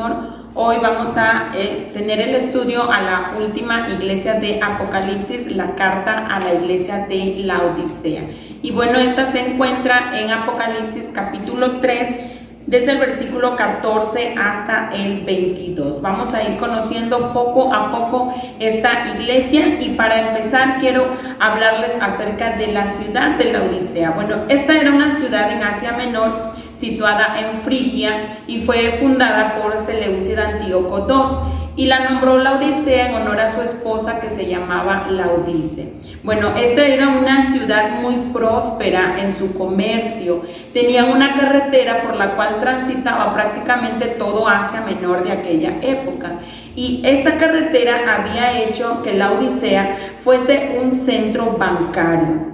Señor. Hoy vamos a tener el estudio a la última iglesia de Apocalipsis, la carta a la iglesia de Laodicea. Y bueno, esta se encuentra en Apocalipsis capítulo 3, desde el versículo 14 hasta el 22. Vamos a ir conociendo poco a poco esta iglesia y para empezar quiero hablarles acerca de la ciudad de Laodicea. Bueno, esta era una ciudad en Asia Menor, situada en Frigia, y fue fundada por Seleucida Antíoco II, y la nombró Laodicea en honor a su esposa, que se llamaba Laodice. Bueno, esta era una ciudad muy próspera en su comercio. Tenía una carretera por la cual transitaba prácticamente todo Asia Menor de aquella época, y esta carretera había hecho que Laodicea fuese un centro bancario.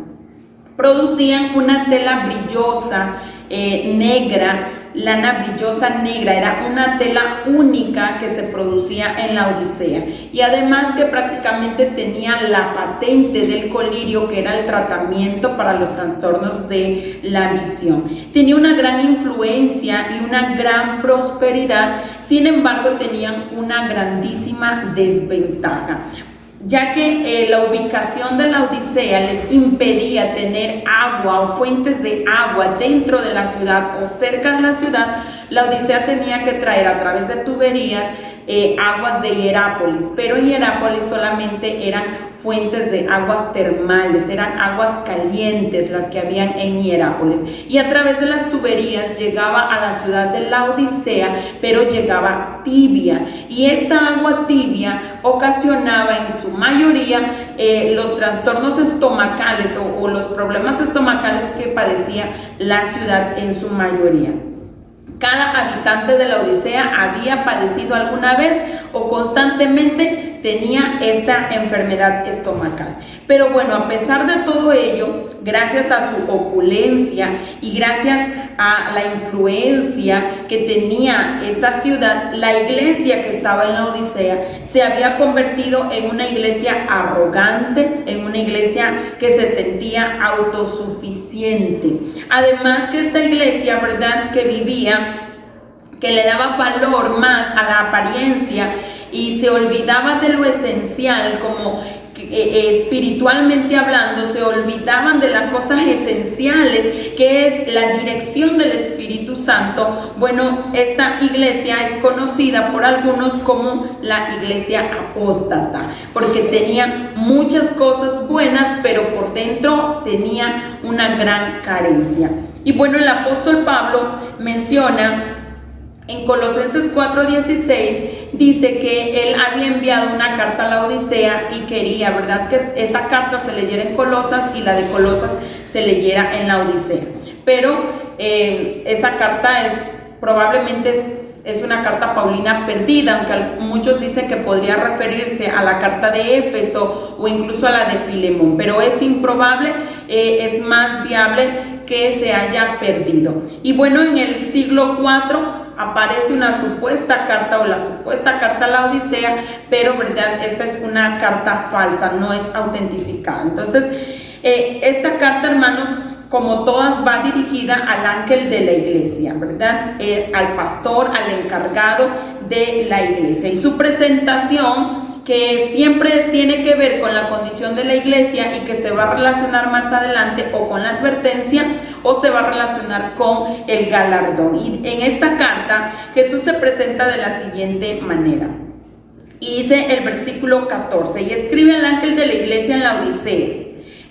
Producían una tela brillosa, negra, lana brillosa negra, era una tela única que se producía en Laodicea, y además que prácticamente tenía la patente del colirio, que era el tratamiento para los trastornos de la visión. Tenía una gran influencia y una gran prosperidad, sin embargo tenían una grandísima desventaja, ya que la ubicación de Laodicea les impedía tener agua o fuentes de agua dentro de la ciudad o cerca de la ciudad. Laodicea tenía que traer a través de tuberías aguas de Hierápolis, pero en Hierápolis solamente eran fuentes de aguas termales, eran aguas calientes las que habían en Hierápolis, y a través de las tuberías llegaba a la ciudad de Laodicea, pero llegaba tibia, y esta agua tibia ocasionaba en su mayoría los trastornos estomacales o los problemas estomacales que padecía la ciudad en su mayoría. Cada habitante de Laodicea había padecido alguna vez o constantemente tenía esta enfermedad estomacal. Pero bueno, a pesar de todo ello, gracias a su opulencia y gracias a la influencia que tenía esta ciudad, la iglesia que estaba en Laodicea se había convertido en una iglesia arrogante, en una iglesia que se sentía autosuficiente. Además que esta iglesia, ¿verdad?, que vivía, que le daba valor más a la apariencia y se olvidaba de lo esencial, como espiritualmente hablando, se olvidaban de las cosas esenciales, que es la dirección del Espíritu Santo. Bueno, esta iglesia es conocida por algunos como la iglesia apóstata, porque tenía muchas cosas buenas, pero por dentro tenía una gran carencia. Y bueno, el apóstol Pablo menciona en Colosenses 4:16, dice que él había enviado una carta a Laodicea y quería, ¿verdad?, que esa carta se leyera en Colosas y la de Colosas se leyera en Laodicea. Pero esa carta probablemente es una carta paulina perdida, aunque muchos dicen que podría referirse a la carta de Éfeso o incluso a la de Filemón, pero es improbable, es más viable que se haya perdido. Y bueno, en el siglo IV aparece una supuesta carta o la supuesta carta a Laodicea, pero verdad, esta es una carta falsa, no es autentificada. Entonces, esta carta, hermanos, como todas, va dirigida al ángel de la iglesia, ¿verdad? Al pastor, al encargado de la iglesia. Y su presentación, que siempre tiene que ver con la condición de la iglesia y que se va a relacionar más adelante o con la advertencia o se va a relacionar con el galardón. Y en esta carta Jesús se presenta de la siguiente manera. Y dice el versículo 14, y escribe al ángel de la iglesia en Laodicea: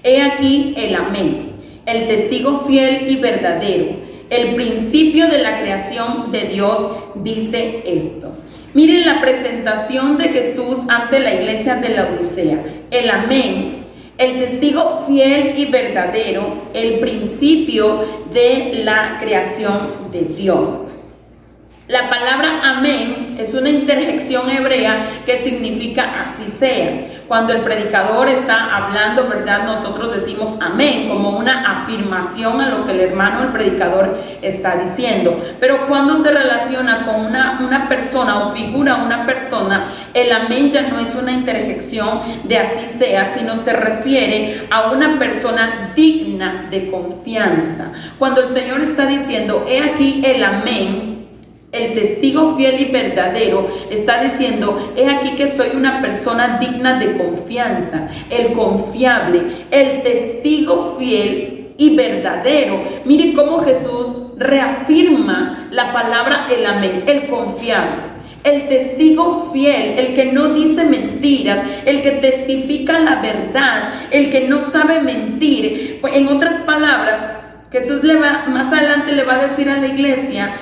he aquí el amén, el testigo fiel y verdadero, el principio de la creación de Dios, dice esto. Miren la presentación de Jesús ante la iglesia de Laodicea: el amén, el testigo fiel y verdadero, el principio de la creación de Dios. La palabra amén es una interjección hebrea que significa así sea. Cuando el predicador está hablando, ¿verdad?, nosotros decimos amén como una afirmación a lo que el hermano, el predicador, está diciendo. Pero cuando se relaciona con una persona o figura una persona, el amén ya no es una interjección de así sea, sino se refiere a una persona digna de confianza. Cuando el Señor está diciendo, he aquí el amén, El testigo fiel y verdadero está diciendo, he aquí que soy una persona digna de confianza, el confiable, el testigo fiel y verdadero. Mire cómo Jesús reafirma la palabra el amén, el confiable. El testigo fiel, el que no dice mentiras, el que testifica la verdad, el que no sabe mentir. En otras palabras, Jesús más adelante le va a decir a la iglesia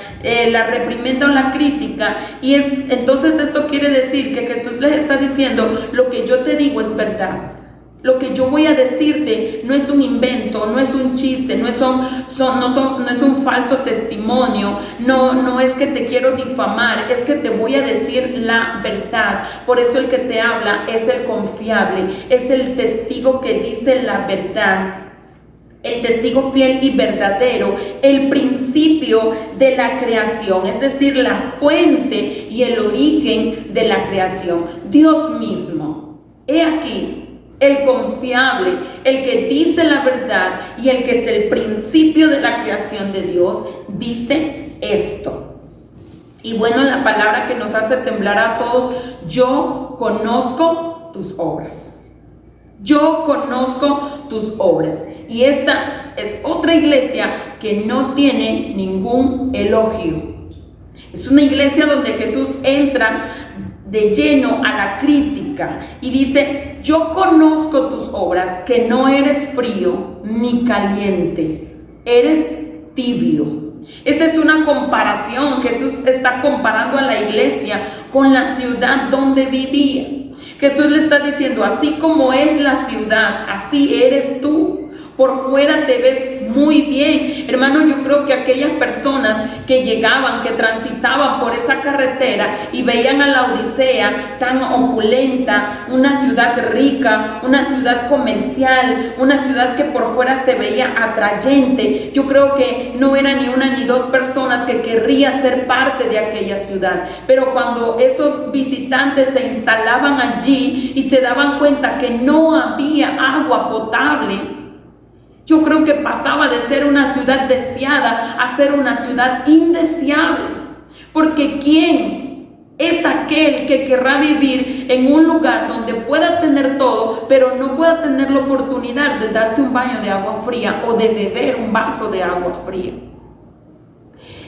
la reprimenda o la crítica, y entonces esto quiere decir que Jesús les está diciendo, lo que yo te digo es verdad. Lo que yo voy a decirte no es un invento, no es un chiste, no es un falso testimonio, no es que te quiero difamar, es que te voy a decir la verdad. Por eso el que te habla es el confiable, es el testigo que dice la verdad. El testigo fiel y verdadero, el principio de la creación, es decir, la fuente y el origen de la creación, Dios mismo. He aquí el confiable, el que dice la verdad y el que es el principio de la creación de Dios, dice esto. Y bueno, la palabra que nos hace temblar a todos, yo conozco tus obras. Yo conozco tus obras. Y esta es otra iglesia que no tiene ningún elogio. Es una iglesia donde Jesús entra de lleno a la crítica y dice, yo conozco tus obras, que no eres frío ni caliente, eres tibio. Esta es una comparación. Jesús está comparando a la iglesia con la ciudad donde vivía. Jesús le está diciendo, así como es la ciudad, así eres tú. Por fuera te ves muy bien. Hermano, yo creo que aquellas personas que llegaban, que transitaban por esa carretera y veían a la Odisea tan opulenta, una ciudad rica, una ciudad comercial, una ciudad que por fuera se veía atrayente, yo creo que no eran ni una ni dos personas que querrían ser parte de aquella ciudad. Pero cuando esos visitantes se instalaban allí y se daban cuenta que no había agua potable, yo creo que pasaba de ser una ciudad deseada a ser una ciudad indeseable. Porque ¿quién es aquel que querrá vivir en un lugar donde pueda tener todo, pero no pueda tener la oportunidad de darse un baño de agua fría o de beber un vaso de agua fría?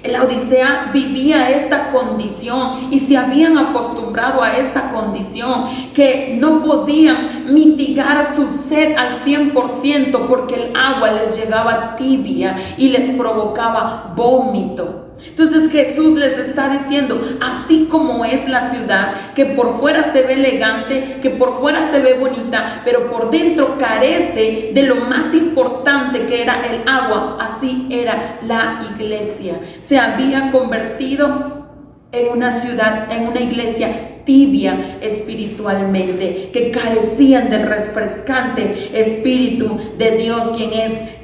En la Odisea vivía esta condición y se habían acostumbrado a esta condición, que no podían mitigar su sed al 100% porque el agua les llegaba tibia y les provocaba vómito. Entonces Jesús les está diciendo, así como es la ciudad, que por fuera se ve elegante, que por fuera se ve bonita, pero por dentro carece de lo más importante que era el agua, así era la iglesia. Se había convertido en una ciudad, en una iglesia tibia espiritualmente, que carecían del refrescante Espíritu de Dios,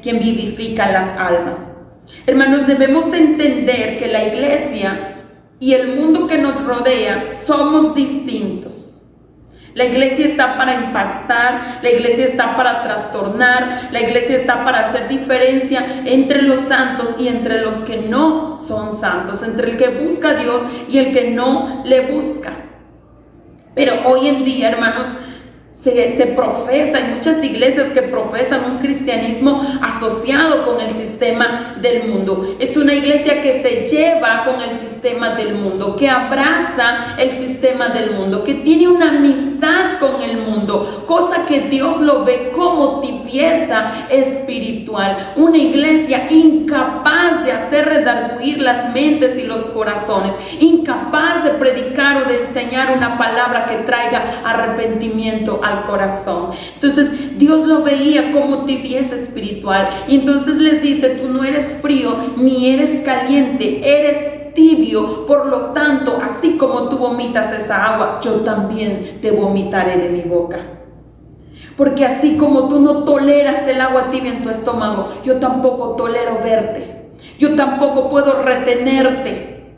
quien vivifica las almas. Hermanos, debemos entender que la iglesia y el mundo que nos rodea somos distintos. La iglesia está para impactar, la iglesia está para trastornar, la iglesia está para hacer diferencia entre los santos y entre los que no son santos, entre el que busca a Dios y el que no le busca. Pero hoy en día, hermanos, se profesa, hay muchas iglesias que profesan un cristianismo asociado con el sistema del mundo. Es una iglesia que se lleva con el sistema del mundo, que abraza el sistema del mundo, que tiene una amistad con el mundo, cosa que Dios lo ve como tibieza espiritual. Una iglesia incapaz de hacer redarguir las mentes y los corazones, incapaz de predicar o de enseñar una palabra que traiga arrepentimiento al corazón. Entonces Dios lo veía como tibieza espiritual, y entonces les dice, tú no eres frío ni eres caliente, eres tibio. Por lo tanto, así como tú vomitas esa agua, yo también te vomitaré de mi boca. Porque así como tú no toleras el agua tibia en tu estómago, yo tampoco tolero verte, yo tampoco puedo retenerte,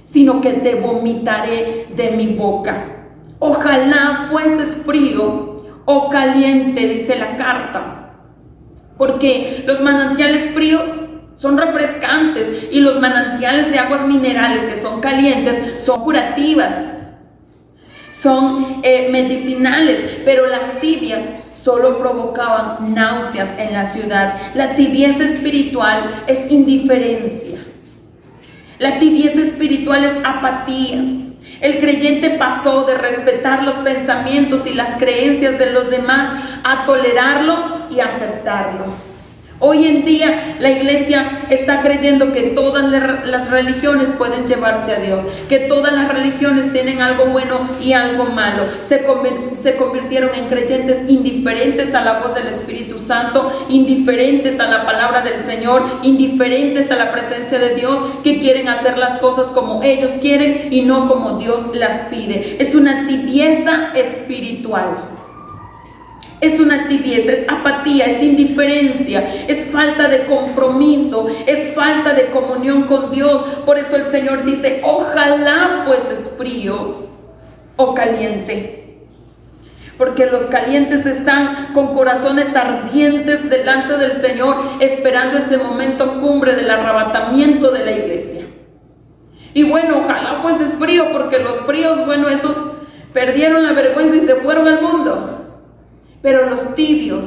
sino que te vomitaré de mi boca. Ojalá fueses frío o caliente, dice la carta, porque los manantiales fríos son refrescantes, y los manantiales de aguas minerales que son calientes son curativas, son medicinales, pero las tibias solo provocaban náuseas en la ciudad. La tibieza espiritual es indiferencia. La tibieza espiritual es apatía. El creyente pasó de respetar los pensamientos y las creencias de los demás a tolerarlo y aceptarlo. Hoy en día la iglesia está creyendo que todas las religiones pueden llevarte a Dios, que todas las religiones tienen algo bueno y algo malo. Se convirtieron en creyentes indiferentes a la voz del Espíritu Santo, indiferentes a la palabra del Señor, indiferentes a la presencia de Dios, que quieren hacer las cosas como ellos quieren y no como Dios las pide. Es una tibieza espiritual. Es una tibieza, es apatía, es indiferencia, es falta de compromiso, es falta de comunión con Dios. Por eso el Señor dice, ojalá fueses frío o caliente. Porque los calientes están con corazones ardientes delante del Señor, esperando ese momento cumbre del arrebatamiento de la iglesia. Y bueno, ojalá fueses frío, porque los fríos, bueno, esos perdieron la vergüenza y se fueron al mundo. Pero los tibios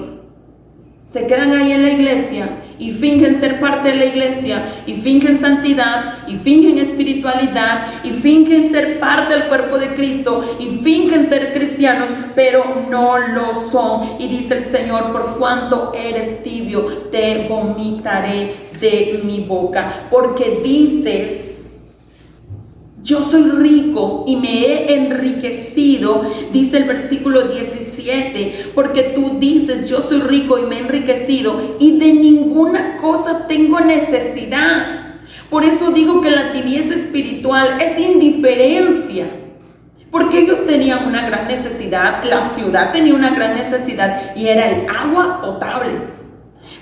se quedan ahí en la iglesia y fingen ser parte de la iglesia, y fingen santidad, y fingen espiritualidad, y fingen ser parte del cuerpo de Cristo, y fingen ser cristianos, pero no lo son. Y dice el Señor, por cuanto eres tibio, te vomitaré de mi boca. Porque dices, yo soy rico y me he enriquecido, dice el versículo 17, porque tú dices, yo soy rico y me he enriquecido y de ninguna cosa tengo necesidad. Por eso digo que la tibieza espiritual es indiferencia, porque ellos tenían una gran necesidad, la ciudad tenía una gran necesidad y era el agua potable.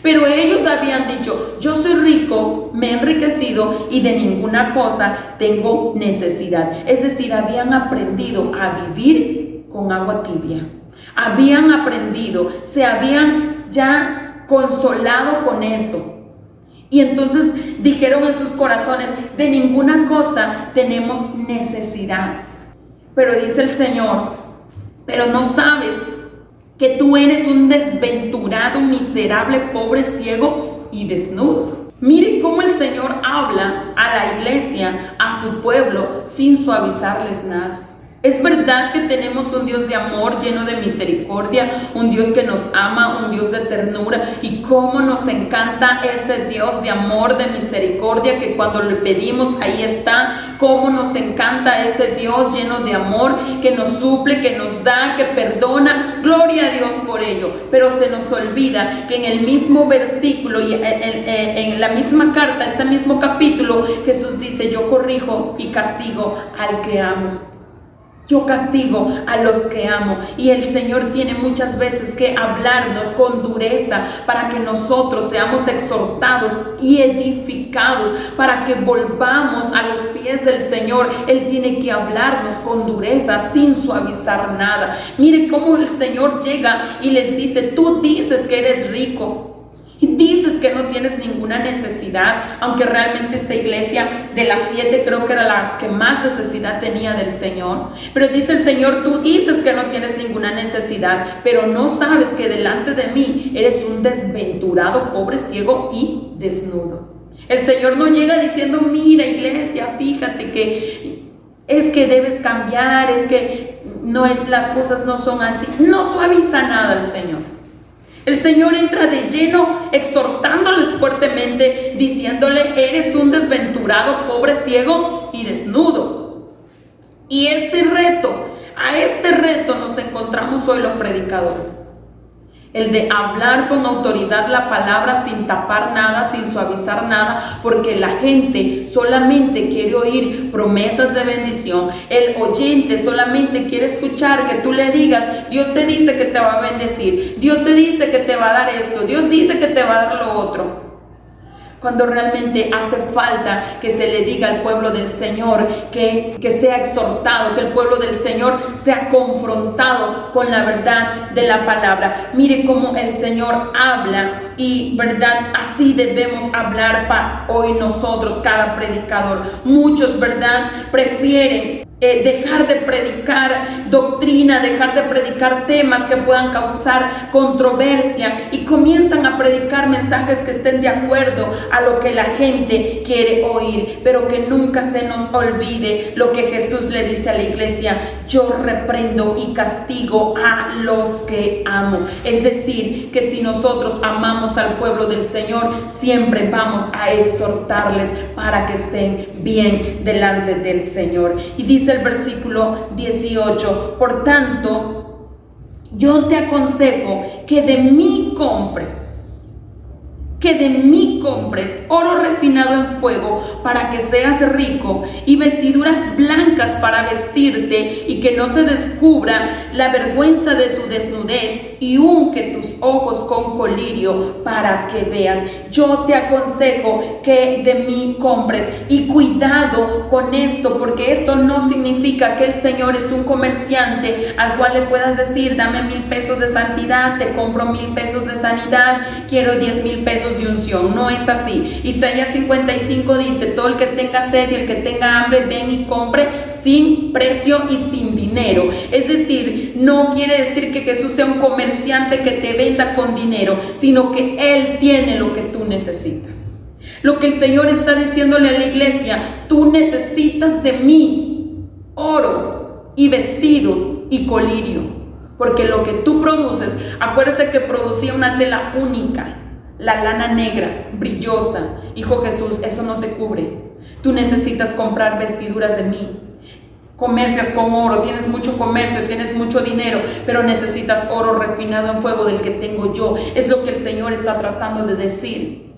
Pero ellos habían dicho, yo soy rico, me he enriquecido y de ninguna cosa tengo necesidad. Es decir, habían aprendido a vivir con agua tibia. Habían aprendido, se habían ya consolado con eso. Y entonces dijeron en sus corazones, de ninguna cosa tenemos necesidad. Pero dice el Señor, pero no sabes que tú eres un desventurado, miserable, pobre, ciego y desnudo. Mire cómo el Señor habla a la iglesia, a su pueblo, sin suavizarles nada. Es verdad que tenemos un Dios de amor, lleno de misericordia, un Dios que nos ama, un Dios de ternura, y cómo nos encanta ese Dios de amor, de misericordia, que cuando le pedimos ahí está. Cómo nos encanta ese Dios lleno de amor, que nos suple, que nos da, que perdona. Gloria a Dios por ello. Pero se nos olvida que en el mismo versículo y en la misma carta, este mismo capítulo, Jesús dice, yo corrijo y castigo al que amo. Yo castigo a los que amo. Y el Señor tiene muchas veces que hablarnos con dureza para que nosotros seamos exhortados y edificados, para que volvamos a los pies del Señor. Él tiene que hablarnos con dureza, sin suavizar nada. Mire cómo el Señor llega y les dice, tú dices que eres rico y dices que no tienes ninguna necesidad, aunque realmente esta iglesia de las 7 creo que era la que más necesidad tenía del Señor. Pero dice el Señor, tú dices que no tienes ninguna necesidad, pero no sabes que delante de mí eres un desventurado, pobre, ciego y desnudo. El Señor no llega diciendo, mira iglesia, fíjate que es que debes cambiar, es que las cosas no son así. No suaviza nada el Señor. El Señor entra de lleno exhortándoles fuertemente, diciéndole, eres un desventurado, pobre, ciego y desnudo. Y a este reto nos encontramos hoy los predicadores. El de hablar con autoridad la palabra sin tapar nada, sin suavizar nada, porque la gente solamente quiere oír promesas de bendición. El oyente solamente quiere escuchar que tú le digas, Dios te dice que te va a bendecir, Dios te dice que te va a dar esto, Dios dice que te va a dar lo otro. cuando realmente hace falta que se le diga al pueblo del Señor que sea exhortado, que el pueblo del Señor sea confrontado con la verdad de la palabra. Mire cómo el Señor habla y, ¿verdad? Así debemos hablar para hoy nosotros, cada predicador. Muchos, ¿verdad?, prefieren dejar de predicar doctrina, dejar de predicar temas que puedan causar controversia y comienzan a predicar mensajes que estén de acuerdo a lo que la gente quiere oír, pero que nunca se nos olvide lo que Jesús le dice a la iglesia: yo reprendo y castigo a los que amo. Es decir, que si nosotros amamos al pueblo del Señor, siempre vamos a exhortarles para que estén bien delante del Señor. Y dice el versículo 18: por tanto, yo te aconsejo que de mí compres oro refinado en fuego para que seas rico, y vestiduras blancas para vestirte y que no se descubra la vergüenza de tu desnudez, y unge tus ojos con colirio para que veas. Yo te aconsejo que de mí compres. Y cuidado con esto, porque esto no significa que el Señor es un comerciante al cual le puedas decir: dame 1,000 pesos de santidad, te compro 1,000 pesos de sanidad, quiero 10,000 pesos de unción. No es así. Isaías 55 dice: todo el que tenga sed y el que tenga hambre, ven y compre sin precio y sin dinero. Es decir, no quiere decir que Jesús sea un comerciante que te venda con dinero, sino que Él tiene lo que tú necesitas. Lo que el Señor está diciéndole a la iglesia: tú necesitas de mí oro y vestidos y colirio, porque lo que tú produces, acuérdese que producía una tela única, la lana negra, brillosa. Hijo Jesús, eso no te cubre. Tú necesitas comprar vestiduras de mí. Comercias con oro, tienes mucho comercio, tienes mucho dinero, pero necesitas oro refinado en fuego del que tengo yo. Es lo que el Señor está tratando de decir.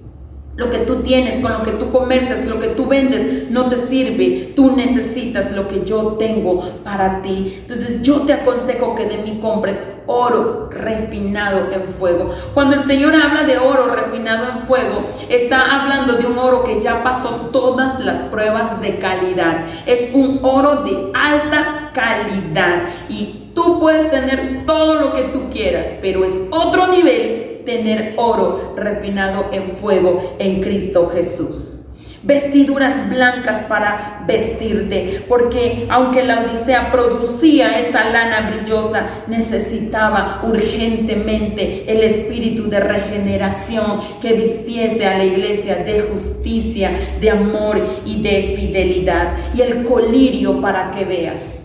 Lo que tú tienes, con lo que tú comercias, lo que tú vendes, no te sirve. Tú necesitas lo que yo tengo para ti. Entonces yo te aconsejo que de mí compres oro refinado en fuego. Cuando el Señor habla de oro refinado en fuego, está hablando de un oro que ya pasó todas las pruebas de calidad. Es un oro de alta calidad. Y tú puedes tener todo lo que tú quieras, pero es otro nivel tener oro refinado en fuego en Cristo Jesús. Vestiduras blancas para vestirte, porque aunque la Odisea producía esa lana brillosa, necesitaba urgentemente el espíritu de regeneración que vistiese a la iglesia de justicia, de amor y de fidelidad. Y el colirio para que veas.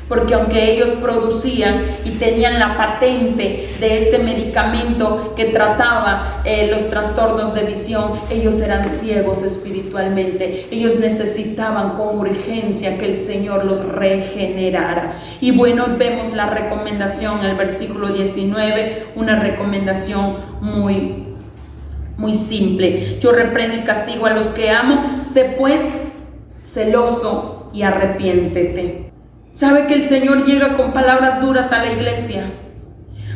Porque aunque ellos producían y tenían la patente de este medicamento que trataba los trastornos de visión, ellos eran ciegos espiritualmente. Ellos necesitaban con urgencia que el Señor los regenerara. Y bueno, vemos la recomendación en el versículo 19, una recomendación muy simple. Yo reprendo y castigo a los que amo, sé pues celoso y arrepiéntete. ¿Sabe que el Señor llega con palabras duras a la iglesia?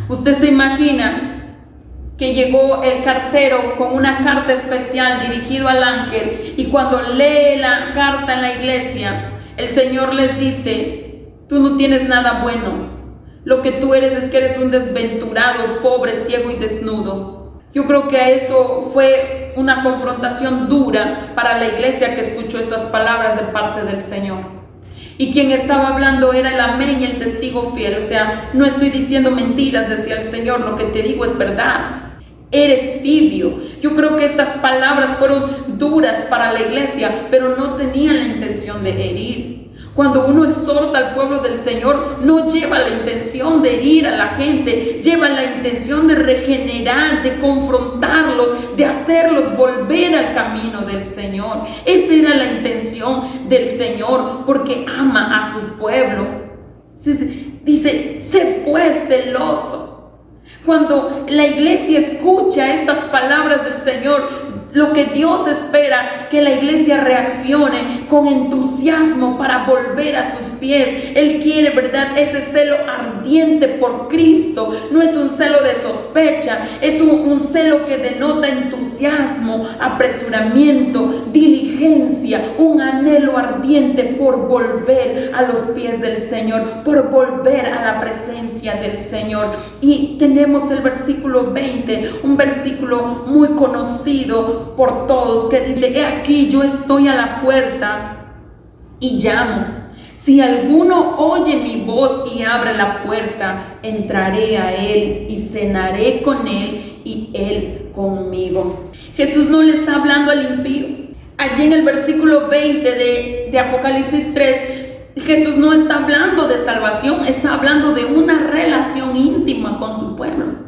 Usted se imagina que llegó el cartero con una carta especial dirigido al ángel, y cuando lee la carta en la iglesia, el Señor les dice: tú no tienes nada bueno, lo que tú eres es que eres un desventurado, pobre, ciego y desnudo. Yo creo que esto fue una confrontación dura para la iglesia que escuchó estas palabras de parte del Señor. Y quien estaba hablando era el amén y el testigo fiel. O sea, no estoy diciendo mentiras, decía el Señor, lo que te digo es verdad. Eres tibio. Yo creo que estas palabras fueron duras para la iglesia, pero no tenían la intención de herir. Cuando uno exhorta al pueblo del Señor, no lleva la intención de herir a la gente, lleva la intención de regenerar, de confrontarlos, de hacerlos volver al camino del Señor. Esa era la intención del Señor, porque ama a su pueblo. Dice: sé pues celoso. Cuando la iglesia escucha estas palabras del Señor, lo que Dios espera, que la iglesia reaccione con entusiasmo para volver a sus pies. Él quiere, ¿verdad?, ese celo ardiente por Cristo. No es un celo de sospecha, es un celo que denota entusiasmo, apresuramiento, diligencia, un anhelo ardiente por volver a los pies del Señor, por volver a la presencia del Señor. Y tenemos el versículo 20, un versículo muy conocido por todos, que dice: he aquí, yo estoy a la puerta y llamo. Si alguno oye mi voz y abre la puerta, entraré a él y cenaré con él y él conmigo. Jesús no le está hablando al impío. Allí en el versículo 20 de Apocalipsis 3, Jesús no está hablando de salvación, está hablando de una relación íntima con su pueblo.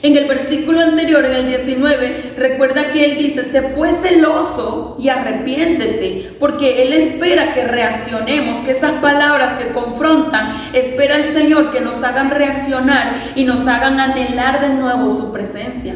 En el versículo anterior, en el 19, recuerda que Él dice: sé pues celoso y arrepiéntete, porque Él espera que reaccionemos, que esas palabras que confrontan, espera el Señor que nos hagan reaccionar y nos hagan anhelar de nuevo su presencia.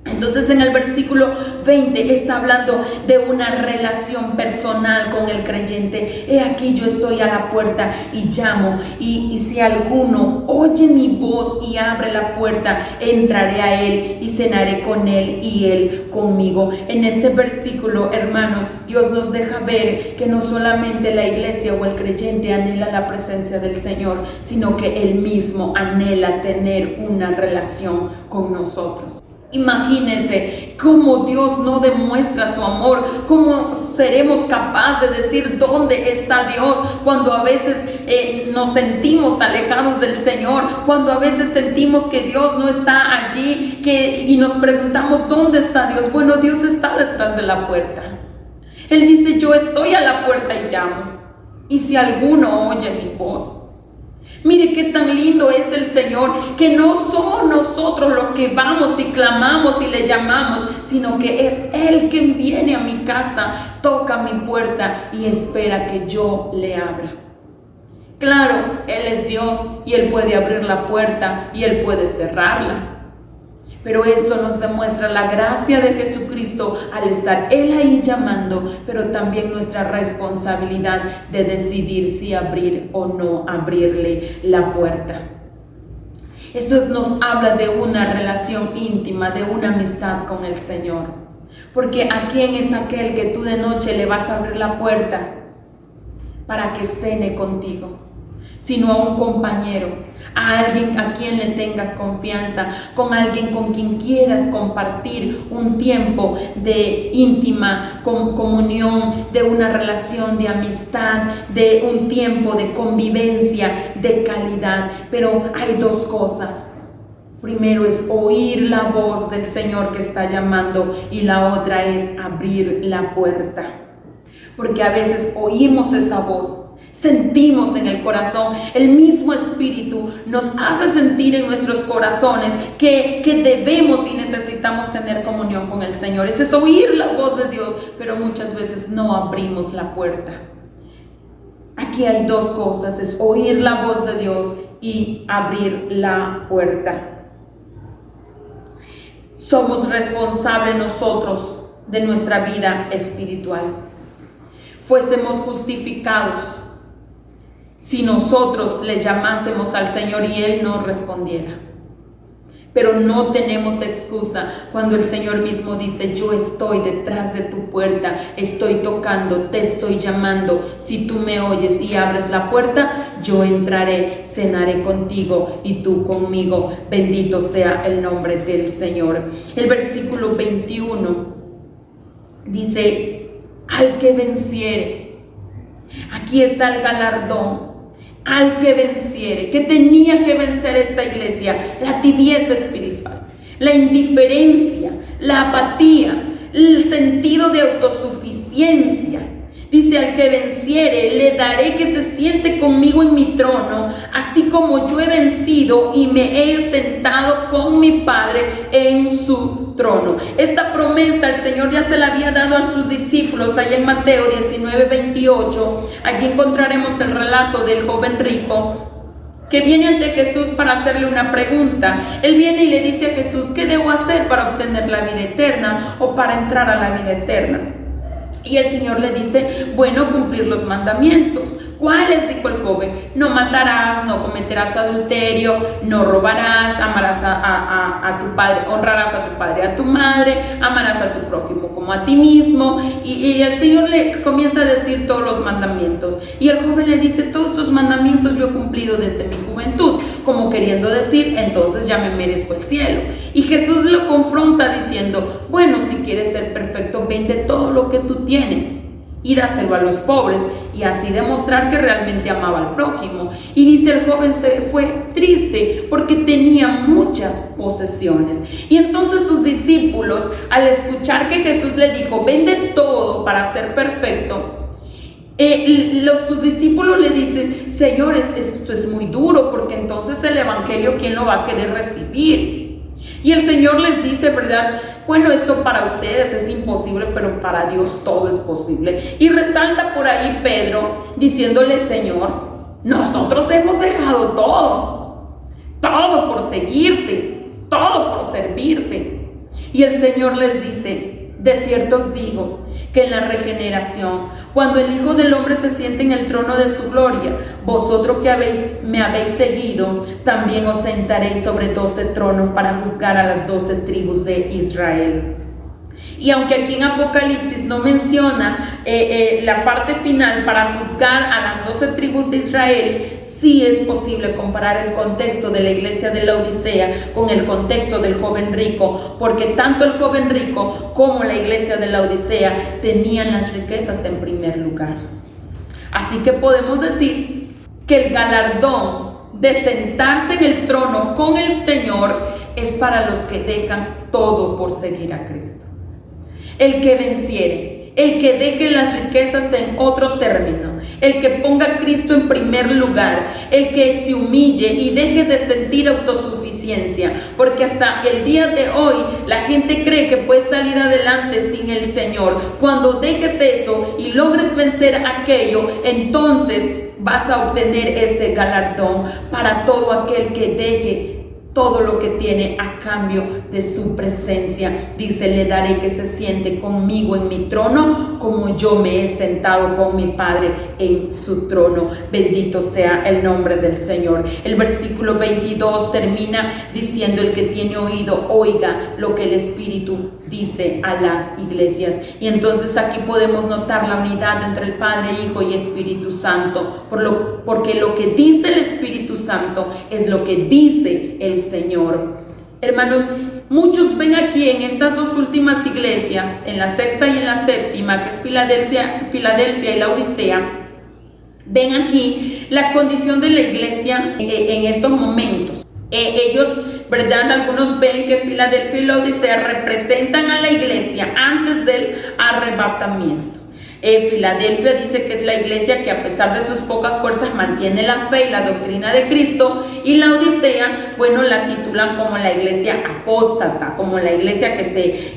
Entonces en el versículo 20 está hablando de una relación personal con el creyente. He aquí, yo estoy a la puerta y llamo, y si alguno oye mi voz y abre la puerta, entraré a él y cenaré con él y él conmigo. En este versículo, hermano, Dios nos deja ver que no solamente la iglesia o el creyente anhela la presencia del Señor, sino que Él mismo anhela tener una relación con nosotros. Imagínense cómo Dios no demuestra su amor, cómo seremos capaces de decir dónde está Dios cuando a veces nos sentimos alejados del Señor, cuando a veces sentimos que Dios no está allí, y nos preguntamos dónde está Dios. Bueno, Dios está detrás de la puerta. Él dice: yo estoy a la puerta y llamo, y si alguno oye mi voz. Mire qué tan lindo es el Señor, que no somos nosotros los que vamos y clamamos y le llamamos, sino que es Él quien viene a mi casa, toca mi puerta y espera que yo le abra. Claro, Él es Dios y Él puede abrir la puerta y Él puede cerrarla. Pero esto nos demuestra la gracia de Jesucristo al estar Él ahí llamando, pero también nuestra responsabilidad de decidir si abrir o no abrirle la puerta. Esto nos habla de una relación íntima, de una amistad con el Señor. Porque ¿a quién es aquel que tú de noche le vas a abrir la puerta para que cene contigo? Sino a un compañero, a alguien a quien le tengas confianza, con alguien con quien quieras compartir un tiempo de íntima comunión, de una relación de amistad, de un tiempo de convivencia, de calidad. Pero hay dos cosas. Primero es oír la voz del Señor que está llamando, y la otra es abrir la puerta. Porque a veces oímos esa voz, sentimos en el corazón, el mismo Espíritu nos hace sentir en nuestros corazones que debemos y necesitamos tener comunión con el Señor. Ese es oír la voz de Dios, pero muchas veces no abrimos la puerta. Aquí hay dos cosas: es oír la voz de Dios y abrir la puerta. Somos responsables nosotros de nuestra vida espiritual. Fuésemos justificados si nosotros le llamásemos al Señor y Él no respondiera. Pero no tenemos excusa cuando el Señor mismo dice: yo estoy detrás de tu puerta, estoy tocando, te estoy llamando. Si tú me oyes y abres la puerta, yo entraré, cenaré contigo y tú conmigo. Bendito sea el nombre del Señor. El versículo 21 dice: al que venciere. Aquí está el galardón. Al que venciere. ¿Qué tenía que vencer esta iglesia? La tibieza espiritual, la indiferencia, la apatía, el sentido de autosuficiencia. Dice: al que venciere, le daré que se siente conmigo en mi trono, así como yo he vencido y me he sentado con mi Padre en su trono. Esta promesa el Señor ya se la había dado a sus discípulos allá en Mateo 19:28. Allí encontraremos el relato del joven rico que viene ante Jesús para hacerle una pregunta. Él viene y le dice a Jesús: ¿qué debo hacer para obtener la vida eterna o para entrar a la vida eterna? Y el Señor le dice: bueno, cumplir los mandamientos. ¿Cuáles? Dijo el joven: no matarás, no cometerás adulterio, no robarás, amarás a tu padre, honrarás a tu padre y a tu madre, amarás a tu prójimo como a ti mismo. Y el Señor le comienza a decir todos los mandamientos. Y el joven le dice: todos estos mandamientos yo he cumplido desde mi juventud, como queriendo decir, entonces ya me merezco el cielo. Y Jesús lo confronta diciendo: bueno, si quieres ser perfecto, vende todo lo que tú tienes y dáselo a los pobres, y así demostrar que realmente amaba al prójimo. Y dice: el joven se fue triste porque tenía muchas posesiones. Y entonces sus discípulos, al escuchar que Jesús le dijo: vende todo para ser perfecto, sus discípulos le dicen: Señor, esto es muy duro, porque entonces el evangelio, ¿quién lo va a querer recibir? Y el Señor les dice, ¿verdad? Bueno, esto para ustedes es imposible, pero para Dios todo es posible. Y resalta por ahí Pedro diciéndole: Señor, nosotros hemos dejado todo por seguirte, todo por servirte. Y el Señor les dice: de cierto os digo que en la regeneración, cuando el Hijo del Hombre se siente en el trono de su gloria, vosotros que me habéis seguido, también os sentaréis sobre 12 tronos para juzgar a las 12 tribus de Israel. Y aunque aquí en Apocalipsis no menciona la parte final para juzgar a las 12 tribus de Israel, sí es posible comparar el contexto de la iglesia de la Odisea con el contexto del joven rico, porque tanto el joven rico como la iglesia de la Odisea tenían las riquezas en primer lugar. Así que podemos decir que el galardón de sentarse en el trono con el Señor es para los que dejan todo por seguir a Cristo. El que venciere, el que deje las riquezas en otro término, el que ponga a Cristo en primer lugar, el que se humille y deje de sentir autosuficiencia, porque hasta el día de hoy la gente cree que puede salir adelante sin el Señor. Cuando dejes eso y logres vencer aquello, entonces vas a obtener este galardón para todo aquel que deje todo lo que tiene a cambio de su presencia. Dice: le daré que se siente conmigo en mi trono, como yo me he sentado con mi Padre en su trono. Bendito sea el nombre del Señor. El versículo 22 termina diciendo: el que tiene oído, oiga lo que el Espíritu dice a las iglesias. Y entonces aquí podemos notar la unidad entre el Padre, Hijo y Espíritu Santo, porque lo que dice el Espíritu Santo es lo que dice el Señor. Hermanos, muchos ven aquí en estas dos últimas iglesias, en la sexta y en la séptima, que es Filadelfia y la Odisea, ven aquí la condición de la iglesia en estos momentos. Ellos, ¿verdad? Algunos ven que Filadelfia y la Odisea representan a la iglesia antes del arrebatamiento. Filadelfia dice que es la iglesia que a pesar de sus pocas fuerzas mantiene la fe y la doctrina de Cristo, y la Odisea, bueno, la titulan como la iglesia apóstata, como la iglesia que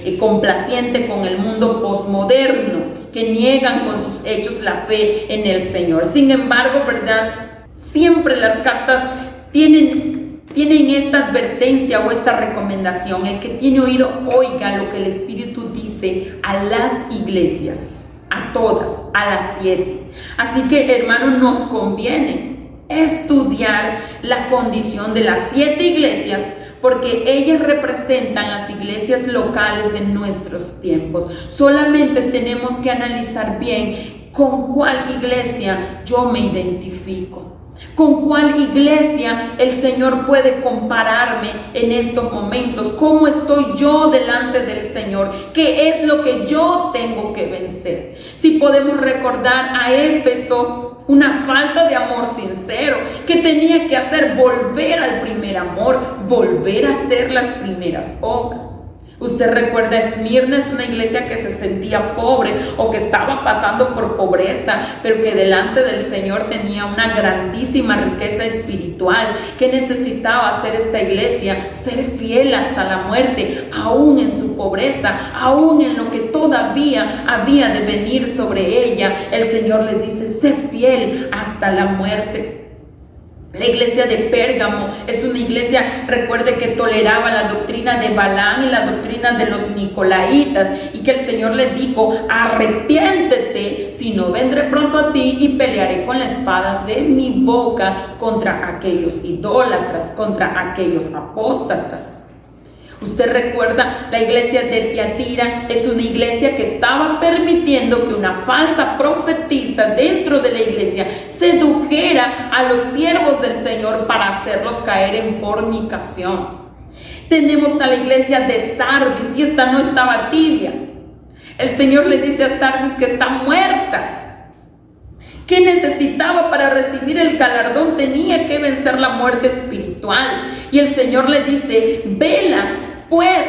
se complaciente con el mundo posmoderno, que niegan con sus hechos la fe en el Señor. Sin embargo, ¿verdad? Siempre las cartas tienen esta advertencia o esta recomendación: el que tiene oído, oiga lo que el Espíritu dice a las iglesias. A todas, a las 7. Así que, hermanos, nos conviene estudiar la condición de las 7 iglesias, porque ellas representan las iglesias locales de nuestros tiempos. Solamente tenemos que analizar bien con cuál iglesia yo me identifico. ¿Con cuál iglesia el Señor puede compararme en estos momentos? ¿Cómo estoy yo delante del Señor? ¿Qué es lo que yo tengo que vencer? Si podemos recordar a Éfeso, una falta de amor sincero, que tenía que hacer volver al primer amor, volver a hacer las primeras obras. Usted recuerda, Esmirna es una iglesia que se sentía pobre o que estaba pasando por pobreza, pero que delante del Señor tenía una grandísima riqueza espiritual. ¿Qué necesitaba hacer esta iglesia? Ser fiel hasta la muerte, aún en su pobreza, aún en lo que todavía había de venir sobre ella. El Señor les dice: sé fiel hasta la muerte. La iglesia de Pérgamo es una iglesia, recuerde, que toleraba la doctrina de Balaam y la doctrina de los nicolaitas, y que el Señor les dijo: arrepiéntete, si no vendré pronto a ti y pelearé con la espada de mi boca contra aquellos idólatras, contra aquellos apóstatas. Usted recuerda, la iglesia de Tiatira es una iglesia que estaba permitiendo que una falsa profetisa dentro de la iglesia sedujera a los siervos del Señor para hacerlos caer en fornicación. Tenemos a la iglesia de Sardis, y esta no estaba tibia. El Señor le dice a Sardis que está muerta. ¿Qué necesitaba para recibir el galardón? Tenía que vencer la muerte espiritual. Y el Señor le dice: vela pues,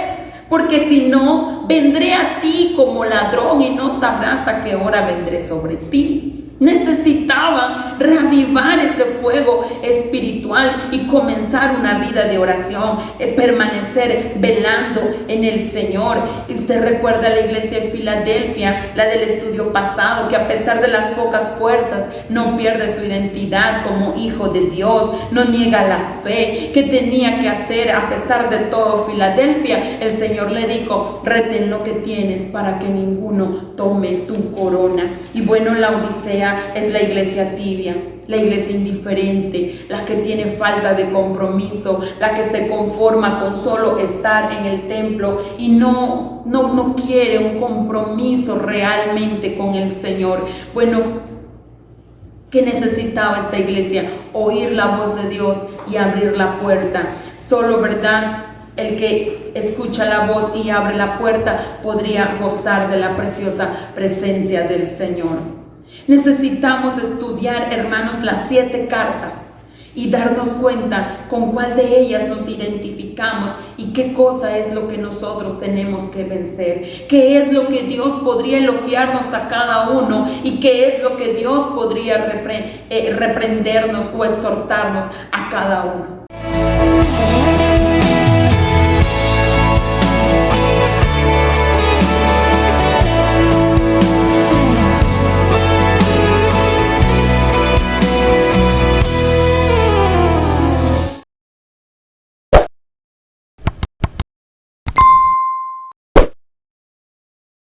porque si no, vendré a ti como ladrón y no sabrás a qué hora vendré sobre ti. Necesitaban reavivar ese fuego espiritual y comenzar una vida de oración, permanecer velando en el Señor. Y usted recuerda la iglesia de Filadelfia, la del estudio pasado, que a pesar de las pocas fuerzas no pierde su identidad como hijo de Dios, no niega la fe. ¿Qué tenía que hacer a pesar de todo Filadelfia? El Señor le dijo: retén lo que tienes para que ninguno tome tu corona. Y bueno, la Odisea es la iglesia tibia, la iglesia indiferente, la que tiene falta de compromiso, la que se conforma con solo estar en el templo y no quiere un compromiso realmente con el Señor. Bueno, ¿qué necesitaba esta iglesia? Oír la voz de Dios y abrir la puerta. Solo, ¿verdad?, el que escucha la voz y abre la puerta podría gozar de la preciosa presencia del Señor. Necesitamos estudiar, hermanos, las 7 cartas y darnos cuenta con cuál de ellas nos identificamos y qué cosa es lo que nosotros tenemos que vencer, qué es lo que Dios podría elogiarnos a cada uno y qué es lo que Dios podría reprendernos o exhortarnos a cada uno.